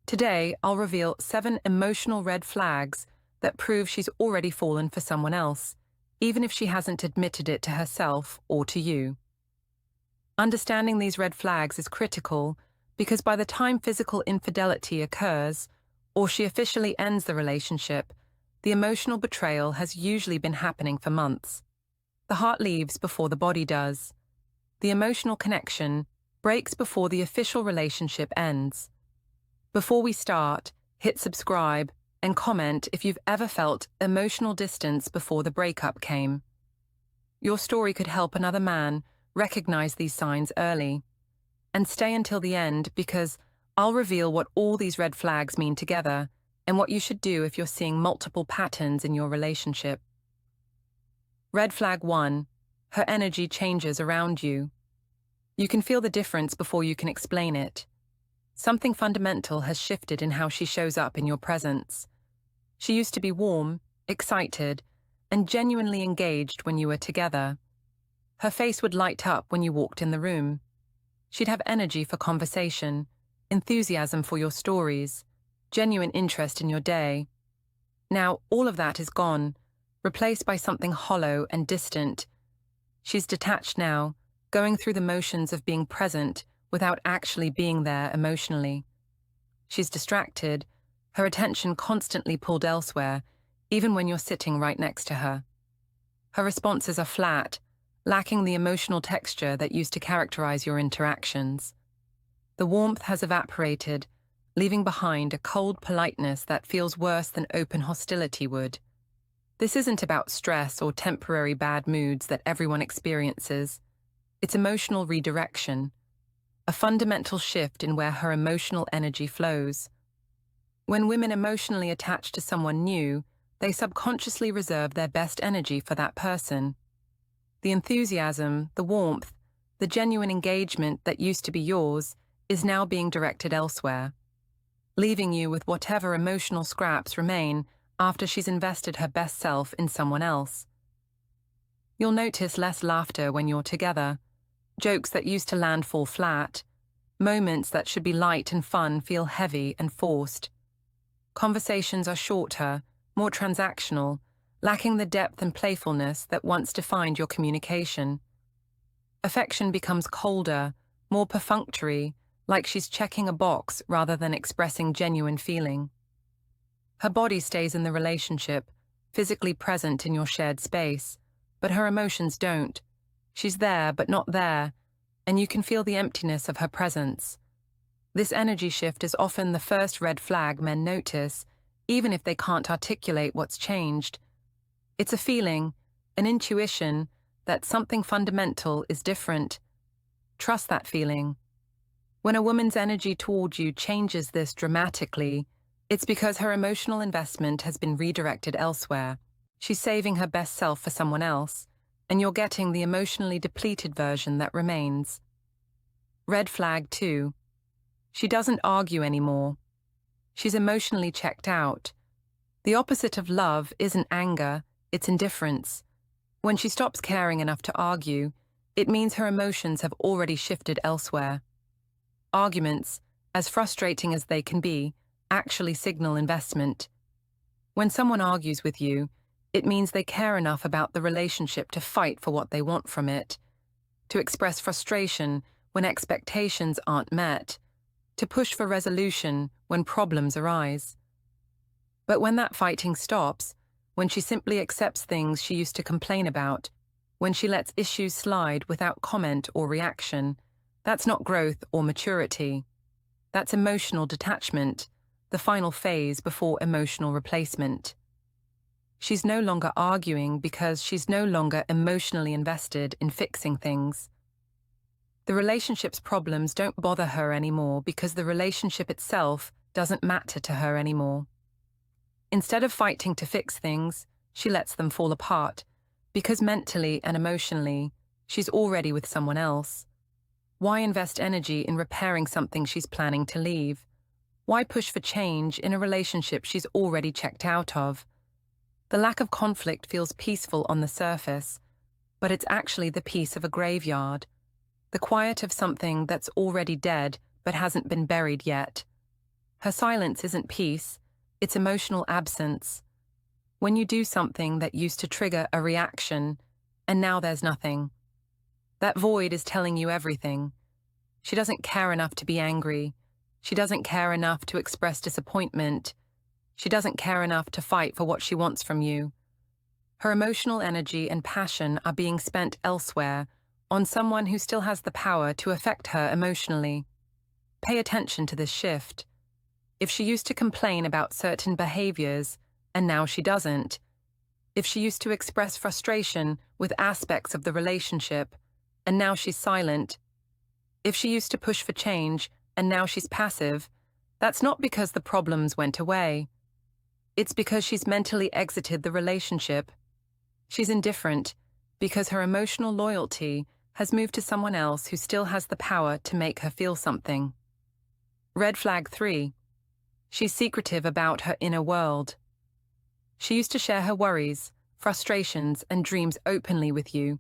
Today, I'll reveal 7 emotional red flags that prove she's already fallen for someone else, even if she hasn't admitted it to herself or to you. Understanding these red flags is critical because by the time physical infidelity occurs, or she officially ends the relationship, the emotional betrayal has usually been happening for months. The heart leaves before the body does. The emotional connection breaks before the official relationship ends. Before we start, hit subscribe and comment if you've ever felt emotional distance before the breakup came. Your story could help another man recognize these signs early. And stay until the end because I'll reveal what all these red flags mean together and what you should do if you're seeing multiple patterns in your relationship. Red flag 1. Her energy changes around you. You can feel the difference before you can explain it. Something fundamental has shifted in how she shows up in your presence. She used to be warm, excited, and genuinely engaged when you were together. Her face would light up when you walked in the room. She'd have energy for conversation, enthusiasm for your stories, genuine interest in your day. Now, all of that is gone, replaced by something hollow and distant. She's detached now, going through the motions of being present without actually being there emotionally. She's distracted, her attention constantly pulled elsewhere, even when you're sitting right next to her. Her responses are flat, lacking the emotional texture that used to characterize your interactions. The warmth has evaporated, leaving behind a cold politeness that feels worse than open hostility would. This isn't about stress or temporary bad moods that everyone experiences. It's emotional redirection, a fundamental shift in where her emotional energy flows. When women emotionally attach to someone new, they subconsciously reserve their best energy for that person. The enthusiasm, the warmth, the genuine engagement that used to be yours is now being directed elsewhere, leaving you with whatever emotional scraps remain after she's invested her best self in someone else. You'll notice less laughter when you're together. Jokes that used to land fall flat. Moments that should be light and fun feel heavy and forced. Conversations are shorter, more transactional, lacking the depth and playfulness that once defined your communication. Affection becomes colder, more perfunctory, like she's checking a box rather than expressing genuine feeling. Her body stays in the relationship, physically present in your shared space, but her emotions don't. She's there but not there, and you can feel the emptiness of her presence. This energy shift is often the first red flag men notice, even if they can't articulate what's changed. It's a feeling, an intuition, that something fundamental is different. Trust that feeling. When a woman's energy toward you changes this dramatically, it's because her emotional investment has been redirected elsewhere. She's saving her best self for someone else, and you're getting the emotionally depleted version that remains. Red flag 2. She doesn't argue anymore. She's emotionally checked out. The opposite of love isn't anger, it's indifference. When she stops caring enough to argue, it means her emotions have already shifted elsewhere. Arguments, as frustrating as they can be, actually signal investment. When someone argues with you, it means they care enough about the relationship to fight for what they want from it, to express frustration when expectations aren't met, to push for resolution when problems arise. But when that fighting stops, when she simply accepts things she used to complain about, when she lets issues slide without comment or reaction, that's not growth or maturity. That's emotional detachment, the final phase before emotional replacement. She's no longer arguing because she's no longer emotionally invested in fixing things. The relationship's problems don't bother her anymore because the relationship itself doesn't matter to her anymore. Instead of fighting to fix things, she lets them fall apart, because mentally and emotionally, she's already with someone else. Why invest energy in repairing something she's planning to leave? Why push for change in a relationship she's already checked out of? The lack of conflict feels peaceful on the surface, but it's actually the peace of a graveyard, the quiet of something that's already dead but hasn't been buried yet. Her silence isn't peace, it's emotional absence. When you do something that used to trigger a reaction, and now there's nothing. That void is telling you everything. She doesn't care enough to be angry. She doesn't care enough to express disappointment. She doesn't care enough to fight for what she wants from you. Her emotional energy and passion are being spent elsewhere, on someone who still has the power to affect her emotionally. Pay attention to this shift. If she used to complain about certain behaviors, and now she doesn't. If she used to express frustration with aspects of the relationship, and now she's silent. If she used to push for change, and now she's passive, that's not because the problems went away. It's because she's mentally exited the relationship. She's indifferent because her emotional loyalty has moved to someone else who still has the power to make her feel something. Red flag 3. She's secretive about her inner world. She used to share her worries, frustrations, and dreams openly with you.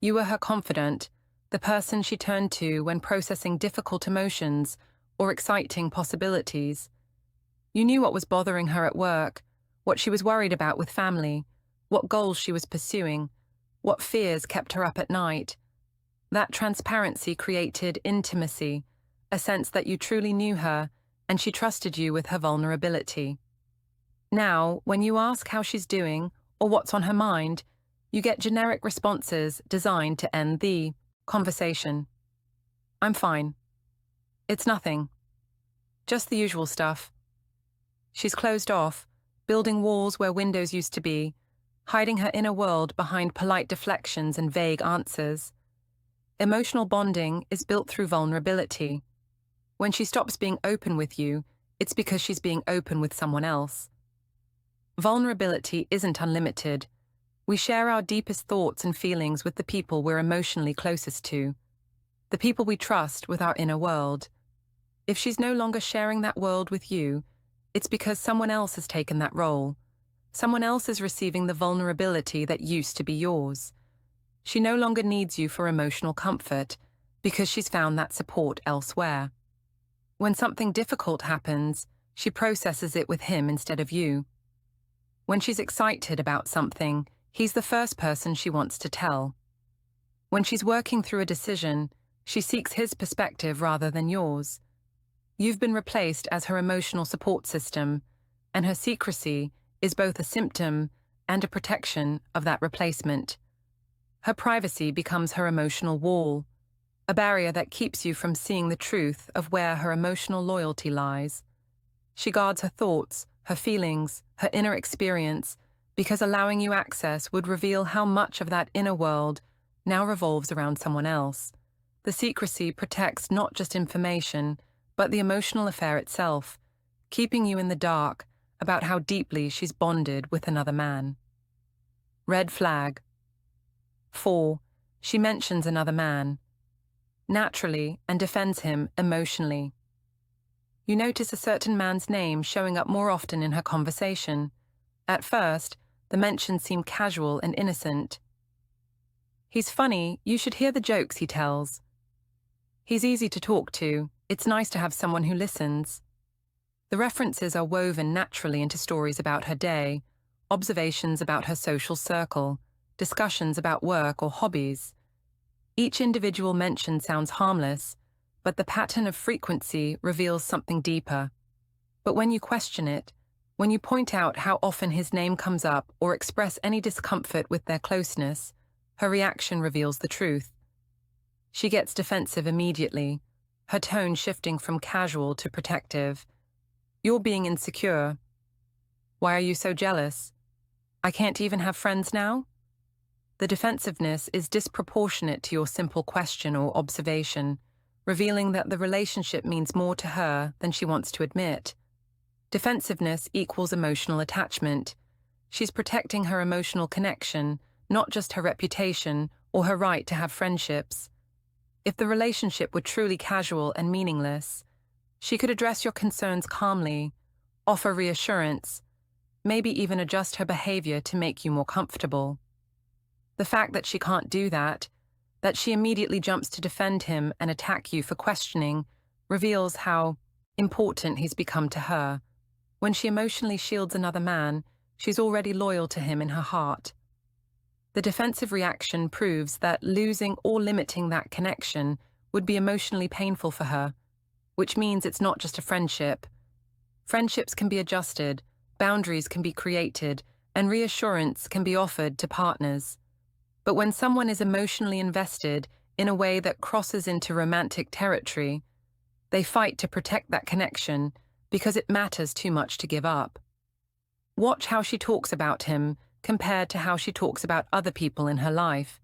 You were her confidant, the person she turned to when processing difficult emotions or exciting possibilities. You knew what was bothering her at work, what she was worried about with family, what goals she was pursuing, what fears kept her up at night. That transparency created intimacy, a sense that you truly knew her and she trusted you with her vulnerability. Now, when you ask how she's doing or what's on her mind, you get generic responses designed to end the conversation. I'm fine. It's nothing. Just the usual stuff. She's closed off, building walls where windows used to be, hiding her inner world behind polite deflections and vague answers. Emotional bonding is built through vulnerability. When she stops being open with you, it's because she's being open with someone else. Vulnerability isn't unlimited. We share our deepest thoughts and feelings with the people we're emotionally closest to, the people we trust with our inner world. If she's no longer sharing that world with you, it's because someone else has taken that role. Someone else is receiving the vulnerability that used to be yours. She no longer needs you for emotional comfort because she's found that support elsewhere. When something difficult happens, she processes it with him instead of you. When she's excited about something, he's the first person she wants to tell. When she's working through a decision, she seeks his perspective rather than yours. You've been replaced as her emotional support system, and her secrecy is both a symptom and a protection of that replacement. Her privacy becomes her emotional wall, a barrier that keeps you from seeing the truth of where her emotional loyalty lies. She guards her thoughts, her feelings, her inner experience, because allowing you access would reveal how much of that inner world now revolves around someone else. The secrecy protects not just information, but the emotional affair itself, keeping you in the dark about how deeply she's bonded with another man. Red flag. 4. She mentions another man, naturally, and defends him emotionally. You notice a certain man's name showing up more often in her conversation. At first, the mentions seem casual and innocent. He's funny, you should hear the jokes he tells. He's easy to talk to, it's nice to have someone who listens. The references are woven naturally into stories about her day, observations about her social circle, discussions about work or hobbies. Each individual mention sounds harmless, but the pattern of frequency reveals something deeper. But when you question it, when you point out how often his name comes up or express any discomfort with their closeness, her reaction reveals the truth. She gets defensive immediately, her tone shifting from casual to protective. You're being insecure. Why are you so jealous? I can't even have friends now? The defensiveness is disproportionate to your simple question or observation, revealing that the relationship means more to her than she wants to admit. Defensiveness equals emotional attachment. She's protecting her emotional connection, not just her reputation or her right to have friendships. If the relationship were truly casual and meaningless, she could address your concerns calmly, offer reassurance, maybe even adjust her behavior to make you more comfortable. The fact that she can't do that she immediately jumps to defend him and attack you for questioning, reveals how important he's become to her. When she emotionally shields another man, she's already loyal to him in her heart. The defensive reaction proves that losing or limiting that connection would be emotionally painful for her, which means it's not just a friendship. Friendships can be adjusted, boundaries can be created, and reassurance can be offered to partners. But when someone is emotionally invested in a way that crosses into romantic territory, they fight to protect that connection because it matters too much to give up. Watch how she talks about him compared to how she talks about other people in her life.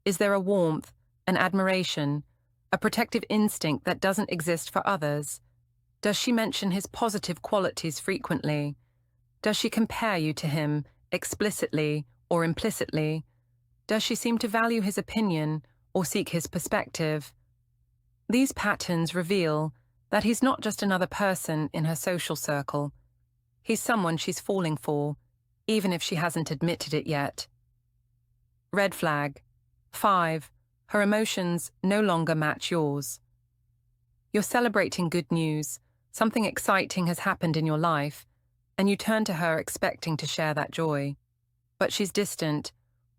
Is there a warmth, an admiration, a protective instinct that doesn't exist for others? Does she mention his positive qualities frequently? Does she compare you to him, explicitly or implicitly? Does she seem to value his opinion or seek his perspective? These patterns reveal that he's not just another person in her social circle. He's someone she's falling for, even if she hasn't admitted it yet. Red flag. 5. Her emotions no longer match yours. You're celebrating good news, something exciting has happened in your life, and you turn to her expecting to share that joy. But she's distant,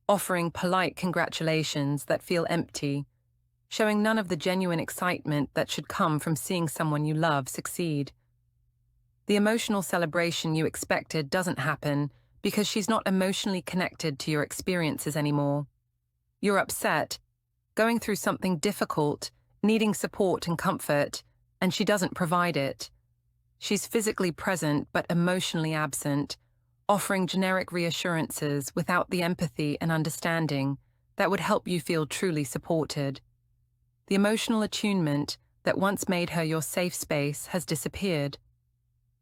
offering polite congratulations that feel empty, showing none of the genuine excitement that should come from seeing someone you love succeed. The emotional celebration you expected doesn't happen because she's not emotionally connected to your experiences anymore. You're upset, going through something difficult, needing support and comfort, and she doesn't provide it. She's physically present but emotionally absent, offering generic reassurances without the empathy and understanding that would help you feel truly supported. The emotional attunement that once made her your safe space has disappeared.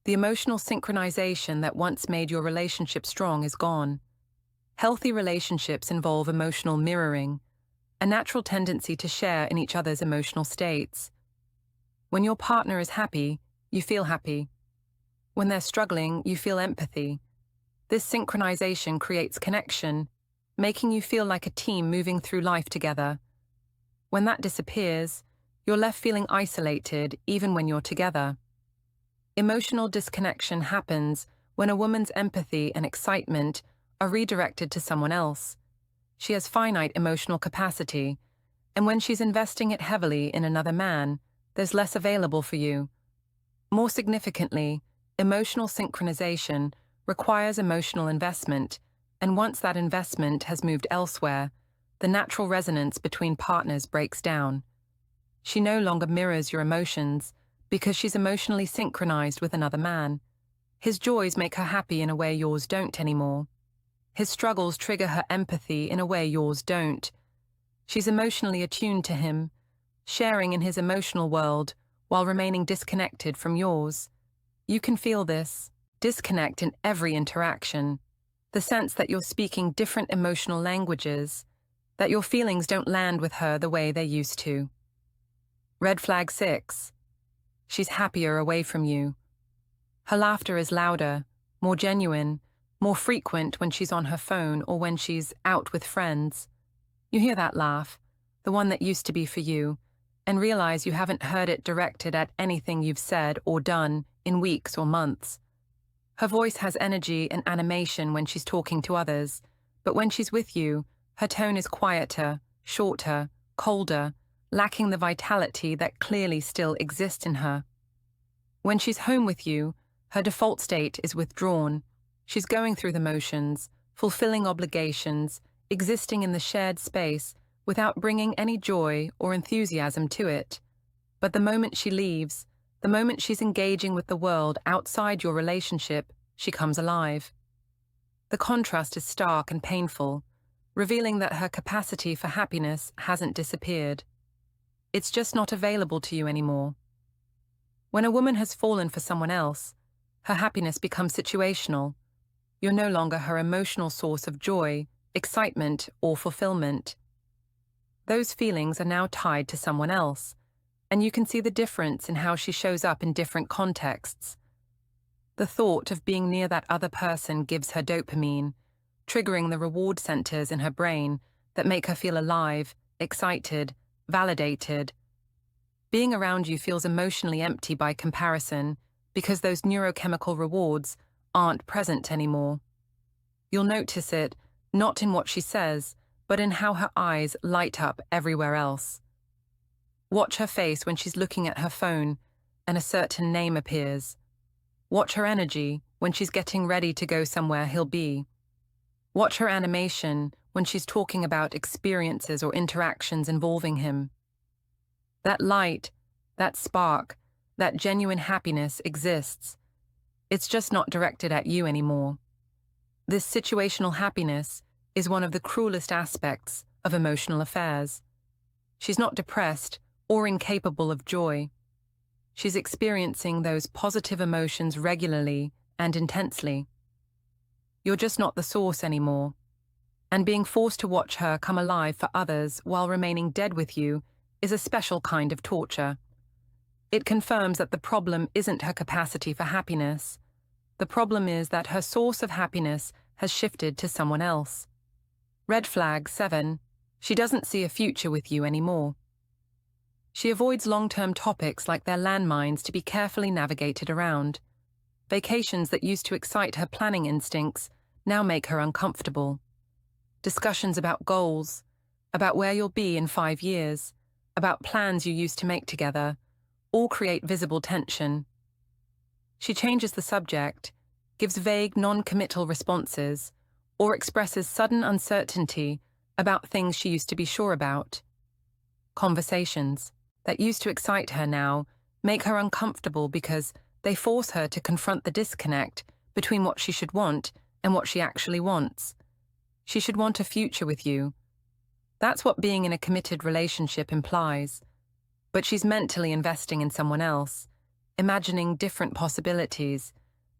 The emotional synchronization that once made your relationship strong is gone. Healthy relationships involve emotional mirroring, a natural tendency to share in each other's emotional states. When your partner is happy, you feel happy. When they're struggling, you feel empathy. This synchronization creates connection, making you feel like a team moving through life together. When that disappears, you're left feeling isolated even when you're together. Emotional disconnection happens when a woman's empathy and excitement are redirected to someone else. She has finite emotional capacity, and when she's investing it heavily in another man, there's less available for you. More significantly, emotional synchronization requires emotional investment, and once that investment has moved elsewhere, the natural resonance between partners breaks down. She no longer mirrors your emotions because she's emotionally synchronized with another man. His joys make her happy in a way yours don't anymore. His struggles trigger her empathy in a way yours don't. She's emotionally attuned to him, sharing in his emotional world while remaining disconnected from yours. You can feel this disconnect in every interaction, the sense that you're speaking different emotional languages, that your feelings don't land with her the way they used to. Red flag 6. She's happier away from you. Her laughter is louder, more genuine, more frequent when she's on her phone or when she's out with friends. You hear that laugh, the one that used to be for you, and realize you haven't heard it directed at anything you've said or done in weeks or months. Her voice has energy and animation when she's talking to others, but when she's with you, her tone is quieter, shorter, colder, lacking the vitality that clearly still exists in her. When she's home with you, her default state is withdrawn. She's going through the motions, fulfilling obligations, existing in the shared space without bringing any joy or enthusiasm to it. But the moment she leaves, the moment she's engaging with the world outside your relationship, she comes alive. The contrast is stark and painful, revealing that her capacity for happiness hasn't disappeared. It's just not available to you anymore. When a woman has fallen for someone else, her happiness becomes situational. You're no longer her emotional source of joy, excitement, or fulfillment. Those feelings are now tied to someone else, and you can see the difference in how she shows up in different contexts. The thought of being near that other person gives her dopamine, triggering the reward centers in her brain that make her feel alive, excited, validated. Being around you feels emotionally empty by comparison because those neurochemical rewards aren't present anymore. You'll notice it not in what she says, but in how her eyes light up everywhere else. Watch her face when she's looking at her phone and a certain name appears. Watch her energy when she's getting ready to go somewhere he'll be. Watch her animation when she's talking about experiences or interactions involving him. That light, that spark, that genuine happiness exists. It's just not directed at you anymore. This situational happiness is one of the cruelest aspects of emotional affairs. She's not depressed or incapable of joy. She's experiencing those positive emotions regularly and intensely. You're just not the source anymore. And being forced to watch her come alive for others while remaining dead with you is a special kind of torture. It confirms that the problem isn't her capacity for happiness. The problem is that her source of happiness has shifted to someone else. Red flag 7. She doesn't see a future with you anymore. She avoids long-term topics like they're landmines to be carefully navigated around. Vacations that used to excite her planning instincts now make her uncomfortable. Discussions about goals, about where you'll be in 5 years, about plans you used to make together, all create visible tension. She changes the subject, gives vague, non-committal responses, or expresses sudden uncertainty about things she used to be sure about. Conversations that used to excite her now make her uncomfortable because they force her to confront the disconnect between what she should want and what she actually wants. She should want a future with you. That's what being in a committed relationship implies. But she's mentally investing in someone else, imagining different possibilities,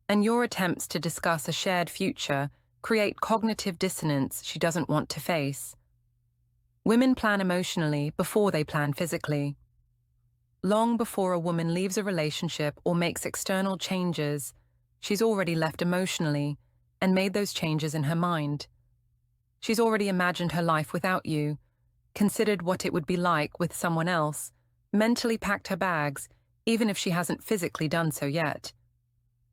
and your attempts to discuss a shared future create cognitive dissonance she doesn't want to face. Women plan emotionally before they plan physically. Long before a woman leaves a relationship or makes external changes, she's already left emotionally and made those changes in her mind. She's already imagined her life without you, considered what it would be like with someone else, mentally packed her bags, even if she hasn't physically done so yet.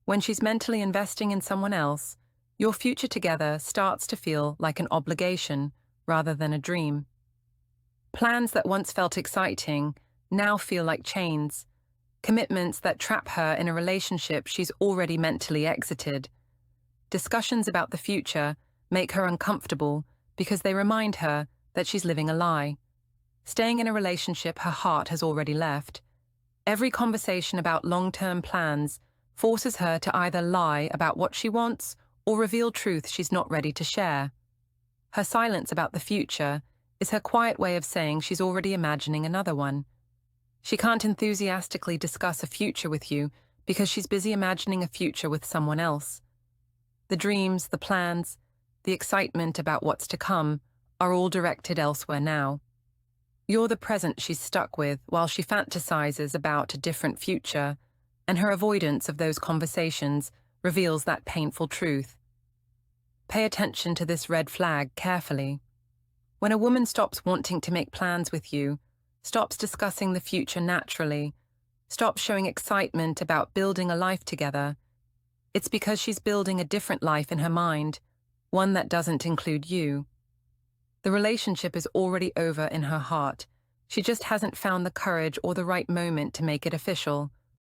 When she's mentally investing in someone else, your future together starts to feel like an obligation rather than a dream. Plans that once felt exciting now feel like chains, commitments that trap her in a relationship she's already mentally exited. Discussions about the future make her uncomfortable because they remind her that she's living a lie. Staying in a relationship her heart has already left. Every conversation about long-term plans forces her to either lie about what she wants or reveal truth she's not ready to share. Her silence about the future is her quiet way of saying she's already imagining another one. She can't enthusiastically discuss a future with you because she's busy imagining a future with someone else. The dreams, the plans, the excitement about what's to come are all directed elsewhere now. You're the present she's stuck with while she fantasizes about a different future, and her avoidance of those conversations reveals that painful truth. Pay attention to this red flag carefully. When a woman stops wanting to make plans with you, stops discussing the future naturally, stops showing excitement about building a life together, it's because she's building a different life in her mind, one that doesn't include you. The relationship is already over in her heart. She just hasn't found the courage or the right moment to make it official.